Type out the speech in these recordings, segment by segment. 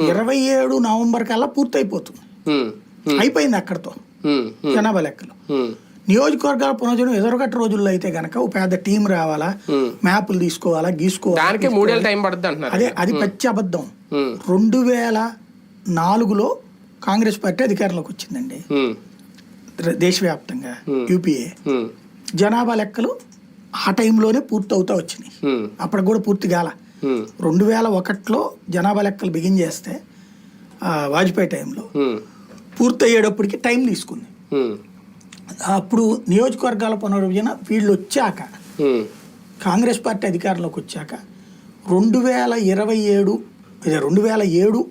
27 November కల్లా పూర్తయిపోతుంది. అయిపోయింది అక్కడతో జనాభా లెక్కలు. నియోజకవర్గాల పునర్జనం ఎదురుగట్ట రోజుల్లో అయితే గనక ఒక పెద్ద టీం రావాలా, మ్యాపులు తీసుకోవాలా, గీసుకోవాలా. అది పచ్చి అబద్ధం. 2004లో కాంగ్రెస్ పార్టీ అధికారంలోకి వచ్చిందండి దేశవ్యాప్తంగా, యూపీఏ. జనాభా లెక్కలు ఆ టైంలోనే పూర్తవుతా వచ్చినాయి. అప్పటికి కూడా పూర్తి కాల. 2001లో జనాభా లెక్కలు బిగిన్ చేస్తే వాజ్పేయి టైంలో పూర్తయ్యేటప్పటికి టైం తీసుకుంది. అప్పుడు నియోజకవర్గాల పునర్విభజన వీళ్ళు వచ్చాక, కాంగ్రెస్ పార్టీ అధికారంలోకి వచ్చాక 2007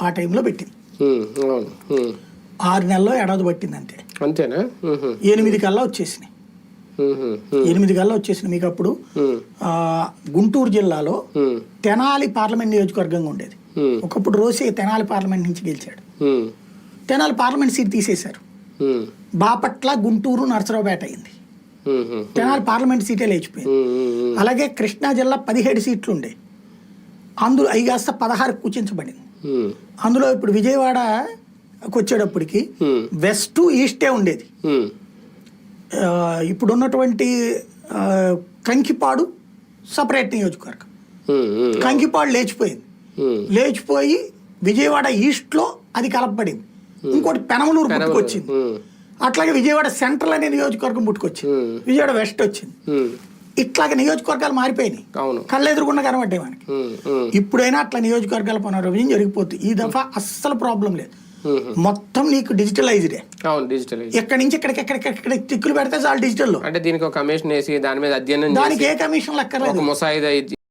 ఆ టైంలో పెట్టింది. 6 నెలల్లో ఏడాది పట్టింది అంతే. అంతేనా? 8 కల్లా వచ్చేసినాయి. 8 కల్లా వచ్చేసినాయి. మీకు అప్పుడు గుంటూరు జిల్లాలో తెనాలి పార్లమెంట్ నియోజకవర్గంగా ఉండేది. ఒకప్పుడు రోసే తెనాలి పార్లమెంట్ నుంచి గెలిచాడు. తెనాలి పార్లమెంట్ సీట్ తీసేశారు. బాపట్ల, గుంటూరు, నరసరావుపేట అయింది. తెనాలి పార్లమెంట్ సీటే లేచిపోయింది. అలాగే కృష్ణా జిల్లా 17 సీట్లు ఉండే, అందులో అవి కాస్త 16 కూర్చించబడింది. అందులో ఇప్పుడు విజయవాడకు వచ్చేటప్పటికి వెస్ట్ ఈస్టే ఉండేది. ఇప్పుడు ఉన్నటువంటి కంకిపాడు సపరేట్ నియోజకవర్గం. కంకిపాడు లేచిపోయి విజయవాడ ఈస్ట్లో అది కలపబడింది. ఇంకోటి పెనమలూరు పుట్టుకొచ్చింది. అట్లాగే విజయవాడ సెంట్రల్ అనే నియోజకవర్గం పుట్టుకొచ్చింది. విజయవాడ వెస్ట్ వచ్చింది. ఇట్లాగే నియోజకవర్గాలు మారిపోయినాయి, కళ్ళు ఎదురుకుండా కనబడ్డాయి మనకి. ఇప్పుడైనా అట్లా నియోజకవర్గాల పునర్విభజన జరిగిపోతుంది. ఈ దఫా అస్సలు ప్రాబ్లం లేదు. మొత్తం నీకు డిజిటలైజ్డే. ఎక్కడి నుంచి ఎక్కడికెక్కడ చిక్కులు పెడితే చాలు డిజిటల్ లో. అంటే దీనికి ఒక కమిషన్ వేసి దాని మీద అధ్యయనం, దానికి ఏ కమిషన్ లెక్కర్లేదు.